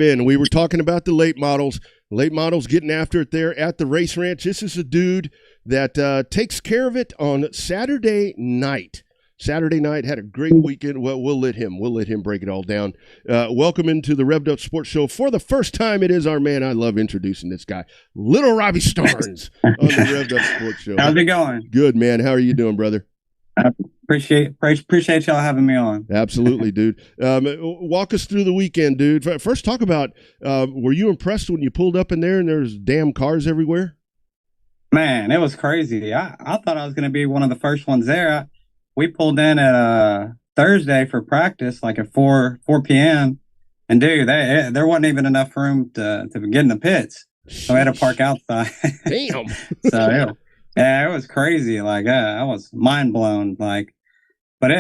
In. We were talking about the late models. Late models getting after it there at the race ranch. This is a dude that takes care of it on Saturday night. Saturday night had a great weekend. Well, we'll let him break it all down. Welcome into the Revved Up Sports Show. For the first time, it is our man. I love introducing this guy, little Robbie Starnes on the Revved Up Sports Show. How's it going? Good, man. How are you doing, brother? Appreciate y'all having me on. Absolutely, dude. Walk us through the weekend, dude. First, talk about, were you impressed when you pulled up in there and there's damn cars everywhere? Man, it was crazy. I thought I was going to be one of the first ones there. We pulled in at Thursday for practice, like at 4 p.m. And dude, there wasn't even enough room to get in the pits. So we had to park outside. Damn. Yeah, it was crazy. Like, I was mind blown. Like, but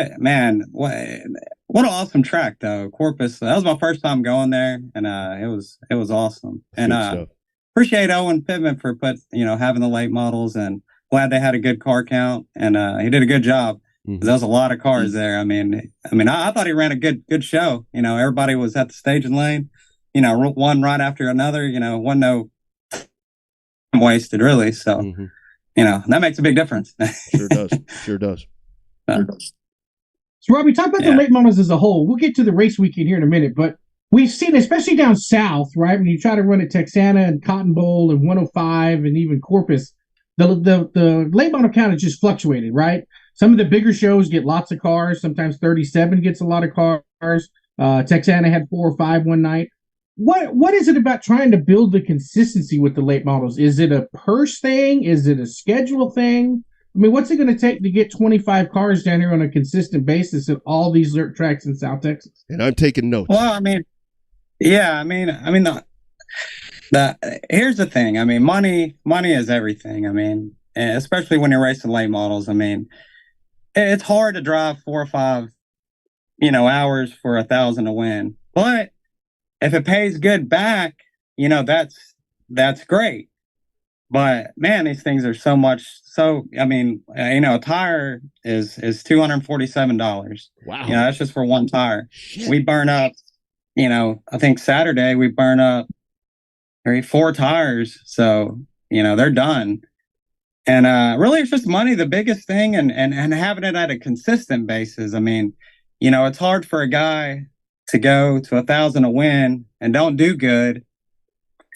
what an awesome track though. Corpus. That was my first time going there, and it was awesome. And appreciate Owen Pittman for having the late models, and glad they had a good car count, and he did a good job. There was a lot of cars there. I thought he ran a good show. Everybody was at the staging lane. One right after another. Wasn't no time wasted really. So. Mm-hmm. That makes a big difference. Sure does. So, Robbie, talk about the late models as a whole. We'll get to the race weekend here in a minute, but we've seen, especially down south, right, when you try to run at Texana and Cotton Bowl and 105 and even Corpus, the late model count has just fluctuated, right? Some of the bigger shows get lots of cars. Sometimes 37 gets a lot of cars. Texana had 4 or 5 one night. What is it about trying to build the consistency with the late models? Is it a purse thing? Is it a schedule thing? I mean, what's it going to take to get 25 cars down here on a consistent basis at all these dirt tracks in South Texas? And I'm taking notes. Well, here's the thing. Money is everything. Especially when you're racing late models. It's hard to drive 4 or 5, hours for 1,000 to win, but if it pays good back, that's great. But man, these things are so much. So, a tire is $247. Wow. That's just for one tire. Shit. We burn up, I think Saturday we burn up 4 tires. So, they're done. And really it's just money, the biggest thing, and having it at a consistent basis. It's hard for a guy to go to 1,000 to win and don't do good.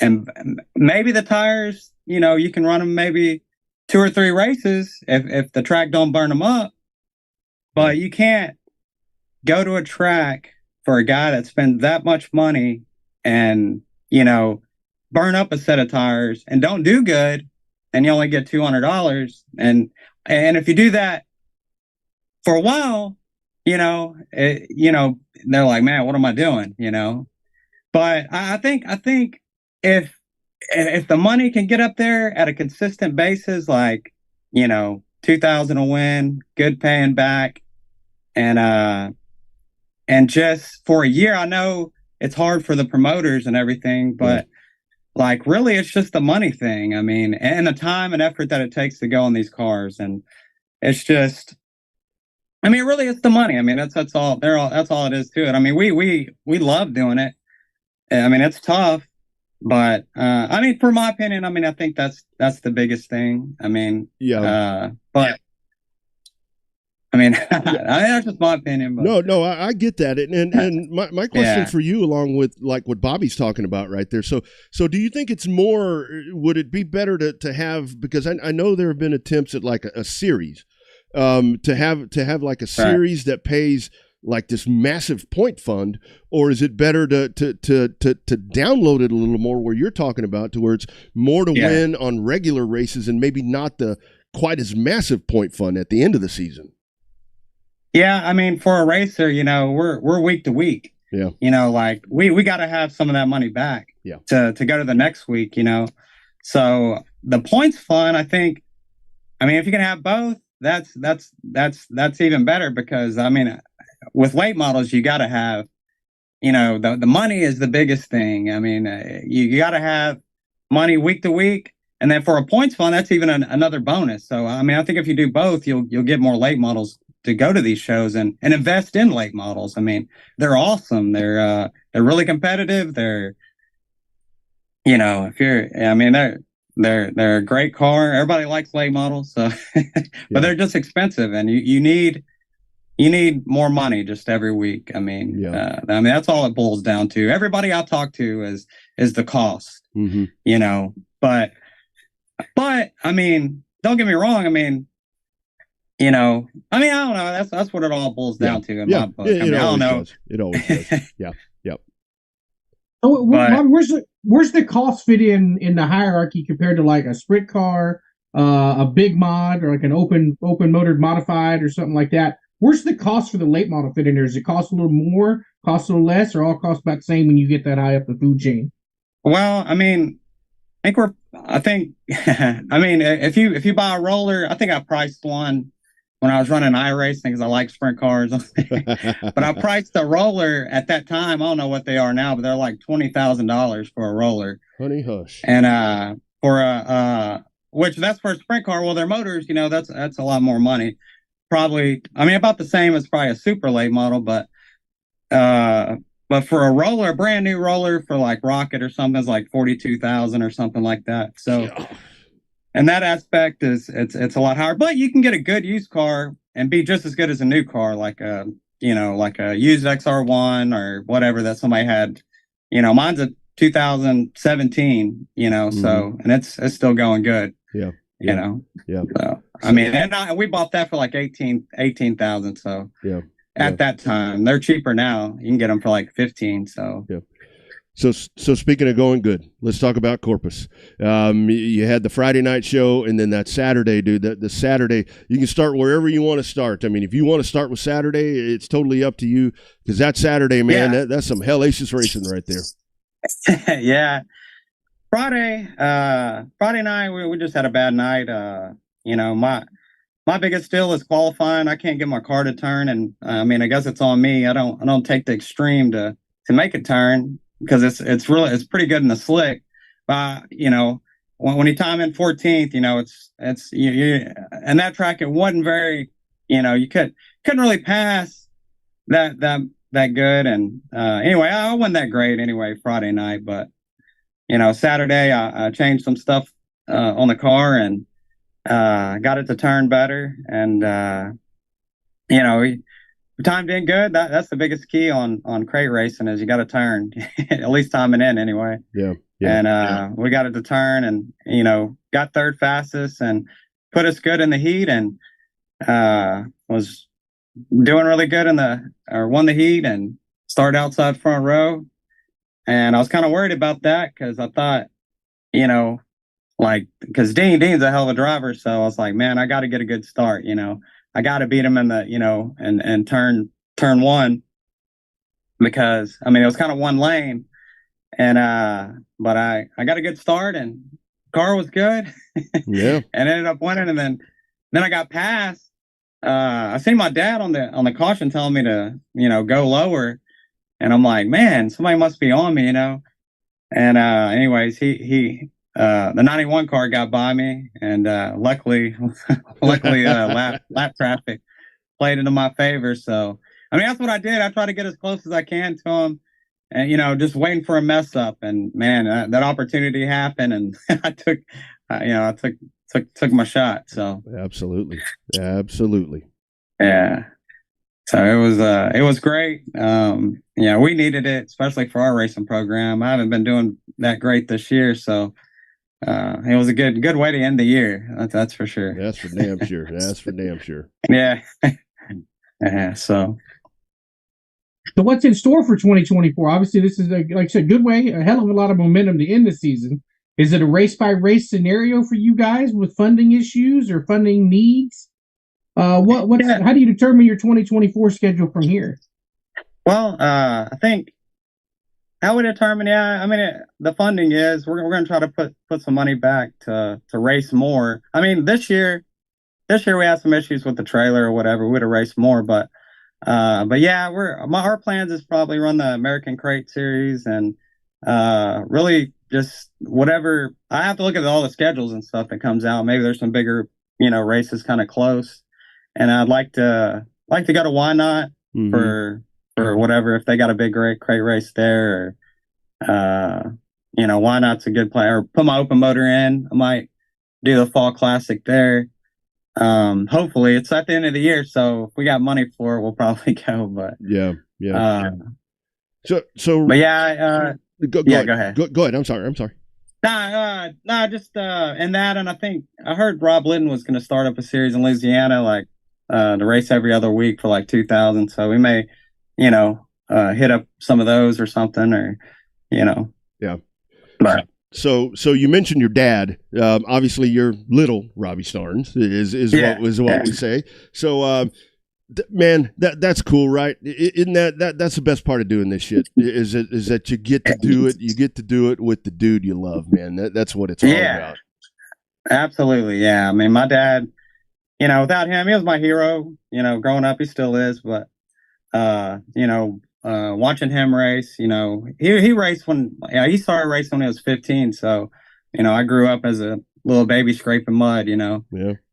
And maybe the tires, you can run them maybe 2 or 3 races if the track don't burn them up. But you can't go to a track for a guy that spends that much money and, burn up a set of tires and don't do good, and you only get $200. And if you do that for a while, they're like, man, what am I doing? But I think if the money can get up there at a consistent basis, like, 2,000 a win, good paying back, and just for a year, I know it's hard for the promoters and everything, but like, really, it's just the money thing. And the time and effort that it takes to go on these cars, and it's just. Really, it's the money. That's all. That's all it is to it. We love doing it. It's tough, but for my opinion, I think that's the biggest thing. But that's just my opinion. But. No, I get that, and my question for you, along with like what Bobby's talking about right there. So do you think it's more? Would it be better to have, because I know there have been attempts at like a series. To have like a series that pays like this massive point fund, or is it better to download it a little more, where you're talking about, to where it's more to win on regular races and maybe not the quite as massive point fund at the end of the season? Yeah, for a racer, we're week to week. Yeah. Like we got to have some of that money back. Yeah. To go to the next week. So the points fund, I think. If you can have both. That's even better, because with late models you got to have, the money is the biggest thing. You got to have money week to week, and then for a points fund, that's even another bonus. So I think if you do both, you'll get more late models to go to these shows and invest in late models. I mean, they're awesome. They're really competitive. They're, they're a great car. Everybody likes late models, so but they're just expensive, and you need more money just every week. I mean, that's all it boils down to. Everybody I talk to is the cost, but I mean, don't get me wrong. I mean, I don't know. That's what it all boils down to in my book. I don't know. It always does. Yeah. Yep. So where's the cost fit in the hierarchy compared to like a sprint car, a big mod, or like an open motored modified or something like that? Where's the cost for the late model fit in there? Does it cost a little more, cost a little less, or all cost about the same when you get that high up the food chain? Well, I mean, if you buy a roller, I think I priced one when I was running iRacing because I like sprint cars. But I priced a roller at that time. I don't know what they are now, but they're like $20,000 for a roller. Honey hush. And for which that's for a sprint car. Well, their motors, that's a lot more money. Probably, I mean, about the same as probably a super late model, but for a roller, a brand new roller for like Rocket or something is like 42,000 or something like that. So, and that aspect it's a lot higher. But you can get a good used car and be just as good as a new car, like a used XR1 or whatever that somebody had. Mine's a 2017. So and it's still going good. Yeah. So, I mean, and we bought that for like 18,000. So at that time, they're cheaper now. You can get them for like 15. So So speaking of going good, let's talk about Corpus. You had the Friday night show, and then that Saturday, dude. The Saturday, you can start wherever you want to start. I mean, if you want to start with Saturday, it's totally up to you. Because that Saturday, man, that's some hellacious racing right there. Yeah. Friday night, we just had a bad night. My biggest deal is qualifying. I can't get my car to turn, and I mean, I guess it's on me. I don't take the extreme to make it turn because it's pretty good in the slick. When you time in 14th, it's and that track it wasn't very, you couldn't really pass that good. And anyway, I wasn't that great anyway Friday night, but. Saturday I changed some stuff on the car and got it to turn better. And the time did good. That's the biggest key on crate racing is you got to turn at least timing in anyway. Yeah. And we got it to turn and got third fastest and put us good in the heat and was doing really good won the heat and started outside front row. And I was kind of worried about that because I thought, because Dean's a hell of a driver. So I was like, man, I got to get a good start. I got to beat him in the, and turn one because, I mean, it was kind of one lane. And, but I got a good start and car was good. Yeah. And ended up winning. And then I got past. I seen my dad on the caution telling me to, go lower. And I'm like, man, somebody must be on me, And anyways, the 91 car got by me, and luckily, lap traffic played into my favor. So, I mean, that's what I did. I try to get as close as I can to him, and just waiting for a mess up. And man, that opportunity happened, and I took my shot. So absolutely. Yeah. So it was great. We needed it, especially for our racing program. I haven't been doing that great this year, so it was a good way to end the year. That's for sure. That's for damn sure. Yeah. Yeah. So what's in store for 2024? Obviously, this is like I said, good way, a hell of a lot of momentum to end the season. Is it a race by race scenario for you guys with funding issues or funding needs? How do you determine your 2024 schedule from here? Well, I think how we determine, the funding is we're going to try to put some money back to race more. I mean, this year we had some issues with the trailer or whatever. We would have raced more, but yeah, our plans is probably run the American Crate Series and really just whatever. I have to look at all the schedules and stuff that comes out. Maybe there's some bigger, races kind of close. And I'd like to like to go to Why Not for whatever, if they got a big crate race there, or Why Not's a good player. Or put my open motor in. I might do the fall classic there. Hopefully it's at the end of the year, so if we got money for it, we'll probably go. But yeah. But yeah, go ahead. Go ahead. I'm sorry. Just and that, and I think I heard Rob Litton was going to start up a series in Louisiana, like to race every other week for like 2,000. So we may, hit up some of those or something, or Yeah. But so you mentioned your dad. Obviously, your little Robbie Starnes is what we say. So. Man, that's cool, right? Isn't that's the best part of doing this shit? Is that you get to do it? You get to do it with the dude you love, man. That's what it's all about. Absolutely, yeah. I mean, my dad, without him, he was my hero. Growing up, he still is. But watching him race, he raced when he started racing when he was 15. So, I grew up as a little baby scraping mud. Yeah.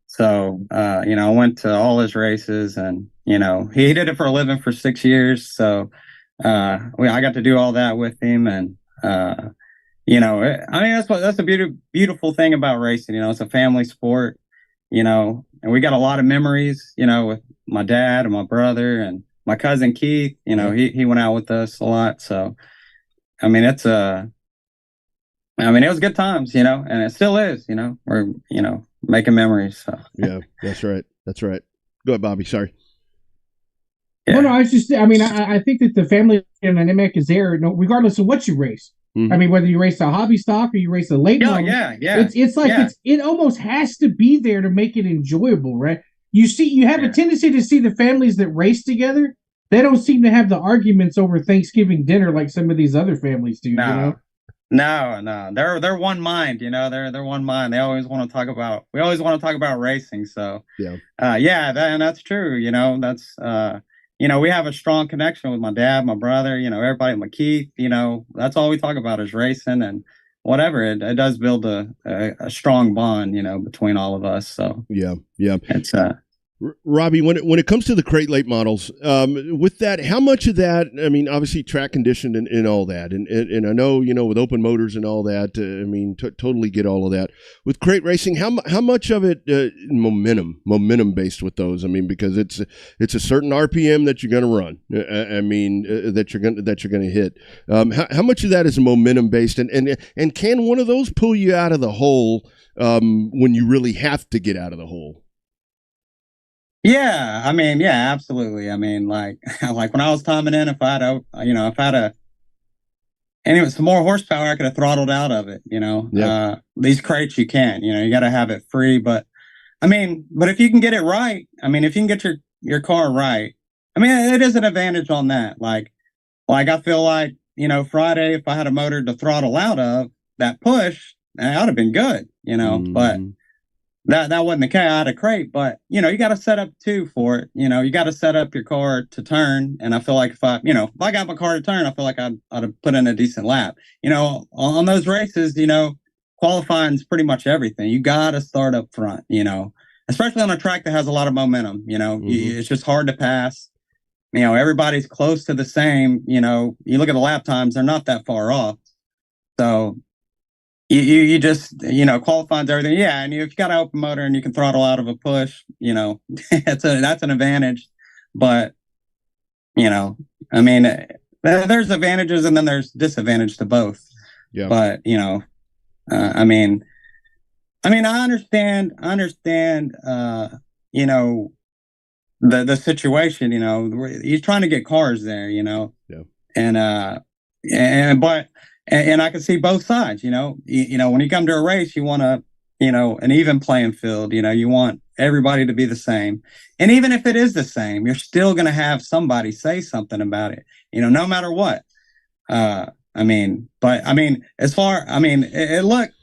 So, I went to all his races, and, he did it for a living for 6 years. So, I got to do all that with him. And, that's a beautiful thing about racing. It's a family sport, and we got a lot of memories, with my dad and my brother and my cousin Keith. He went out with us a lot. So, it was good times, and it still is, we're, making memories. So. Yeah, that's right. Go ahead, Bobby. Sorry. Yeah. No, I think that the family dynamic is there, regardless of what you race. Mm-hmm. Whether you race a hobby stock or you race a late model. Yeah. It almost has to be there to make it enjoyable, right? You have a tendency to see the families that race together. They don't seem to have the arguments over Thanksgiving dinner like some of these other families do. No. They're one mind, they're one mind. We always want to talk about racing. So and that's true. That's we have a strong connection with my dad, my brother, everybody, my Keith, that's all we talk about is racing, and whatever. It does build a strong bond, between all of us. So yeah. It's Robbie, when it comes to the crate late models, with that, how much of that? Obviously track conditioned and all that, and I know with open motors and all that. Totally get all of that. With crate racing, how much of it momentum based with those? Because it's a certain RPM that you're going to run. That you're going to hit. How much of that is momentum based, and can one of those pull you out of the hole when you really have to get out of the hole? Yeah, absolutely. Like when I was timing in, if I had some more horsepower, I could have throttled out of it. These crates you can't. You got to have it free. But if you can get it right, if you can get your car right, it is an advantage on that. Like I feel like Friday, if I had a motor to throttle out of that push, that would have been good. But. That wasn't the case. I had a crate, but you got to set up too for it. You got to set up your car to turn. And I feel like if I got my car to turn, I feel like I'd have put in a decent lap. On those races, qualifying is pretty much everything. You got to start up front. Especially on a track that has a lot of momentum. It's just hard to pass. Everybody's close to the same. You look at the lap times; they're not that far off. So. You just qualifying everything, and if you got an open motor and you can throttle out of a push, that's an advantage. But there's advantages and then there's disadvantage to both. Yeah. But I understand. The situation. He's trying to get cars there. Yeah. And I can see both sides, when you come to a race, you want an even playing field, you want everybody to be the same. And even if it is the same, you're still going to have somebody say something about it, no matter what. As far, it looked,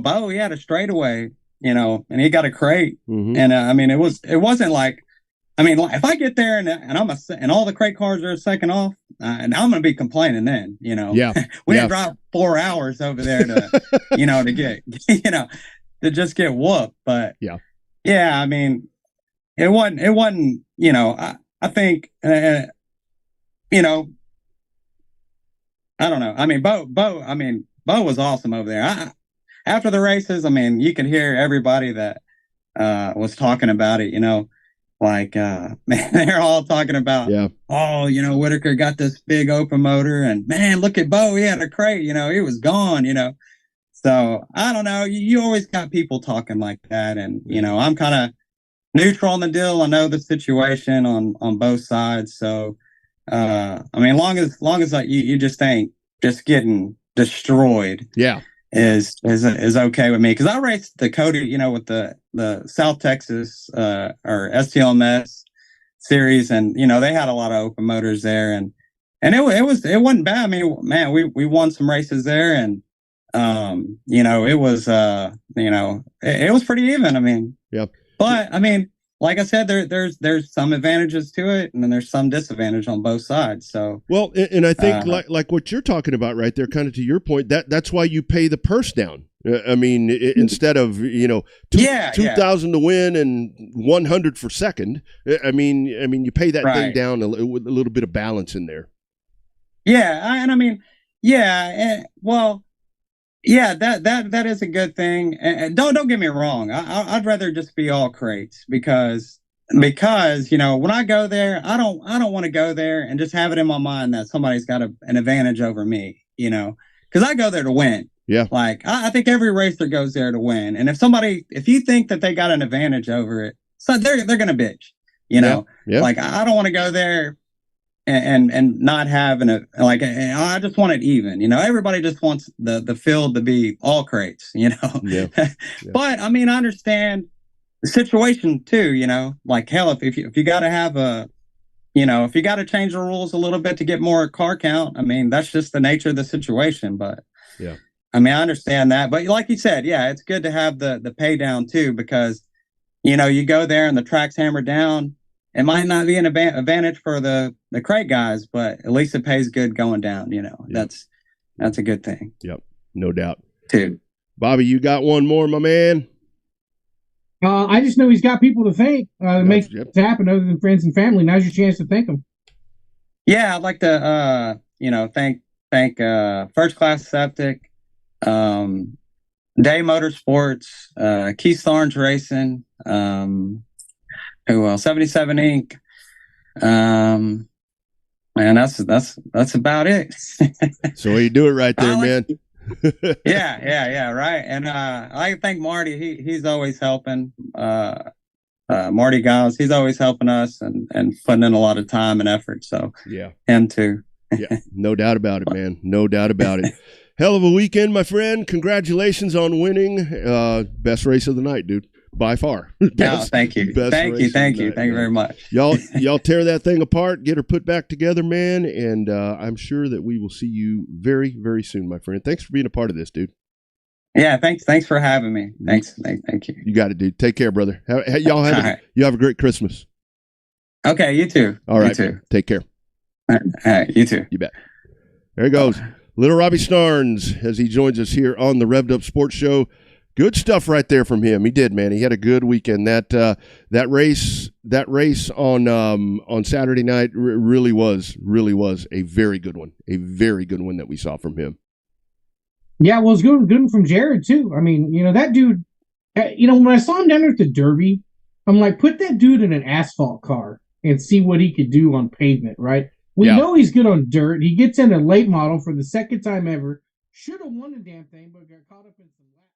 Bo, he had a straightaway, and he got a crate. Mm-hmm. And it wasn't like, if I get there and all the crate cars are a second off, and I'm going to be complaining then, Yeah. We didn't drive 4 hours over there to, to get, to just get whooped. But it wasn't, I I think, you know, I don't know. I mean, Bo was awesome over there. After the races, I mean, you could hear everybody that was talking about it, you know, like, man, they're all talking about, oh, you know, Whitaker got this big open motor, and man, look at Bo, he had a crate, you know, he was gone, you know. So I don't know. You always got people talking like that, and you know, I'm kind of neutral on the deal. I know the situation on both sides, so I mean, long as like you just ain't just getting destroyed, is okay with me, because I raced the Cody, you know, with the South Texas or STLMS series, and you know, they had a lot of open motors there, and it wasn't bad. I mean, man, we won some races there, and you know, it was you know, it was pretty even. I mean, but I mean, like I said, there's some advantages to it, and then there's some disadvantage on both sides. So well, and I think like what you're talking about right there, kind of to your point, that's why you pay the purse down. I mean, instead of, you know, 2,000 to win and 100 for second. I mean, you pay that thing down with a little bit of balance in there. Yeah, and I mean, well. Yeah, that is a good thing. And don't get me wrong. I'd rather just be all crates because you know, when I go there, I don't want to go there and just have it in my mind that somebody's got an advantage over me. You know, because I go there to win. Yeah. Like I think every racer goes there to win. And if you think that they got an advantage over it, so they're gonna bitch. You know, like I don't want to go there and not having it, like, I just want it even, you know. Everybody just wants the field to be all crates, you know. But I mean, I understand the situation too, you know. Like hell, if you got to have you know, if you got to change the rules a little bit to get more car count, I mean, that's just the nature of the situation. But I mean, I understand that. But like you said, it's good to have the pay down too, because you know, you go there and the track's hammered down. It might not be an advantage for the crate guys, but at least it pays good going down. You know, that's a good thing. Yep, no doubt. Too, Bobby, you got one more, my man? I just know he's got people to thank. Makes it happen other than friends and family. Now's your chance to thank them. Yeah, I'd like to, you know, thank First Class Septic, Day Motorsports, Keith Starnes Racing. Who else? 77 Inc. And that's about it. So you do it right there, man. Yeah, right. And I thank Marty. He's always helping. Marty Giles, he's always helping us and putting in a lot of time and effort. So him too. No doubt about it, man. No doubt about it. Hell of a weekend, my friend. Congratulations on winning. Best race of the night, dude. By far. Thank you. Thank you very much. Y'all tear that thing apart, get her put back together, man, and I'm sure that we will see you very, very soon, my friend. Thanks for being a part of this, dude. Yeah, thanks for having me. Thank you. You got it, dude. Take care, brother. Y'all have a great Christmas. Okay, you too. All right, you too. Take care. All right, you too. You bet. There he goes. Little Robbie Starnes, as he joins us here on the Revved Up Sports Show. Good stuff right there from him. He did, man. He had a good weekend. That race on Saturday night really was a very good one. A very good one that we saw from him. Yeah, well, it's good from Jared too. I mean, you know, that dude. You know, when I saw him down there at the Derby, I'm like, put that dude in an asphalt car and see what he could do on pavement. Right? We know he's good on dirt. He gets in a late model for the second time ever. Should have won the damn thing, but got caught up in some laps.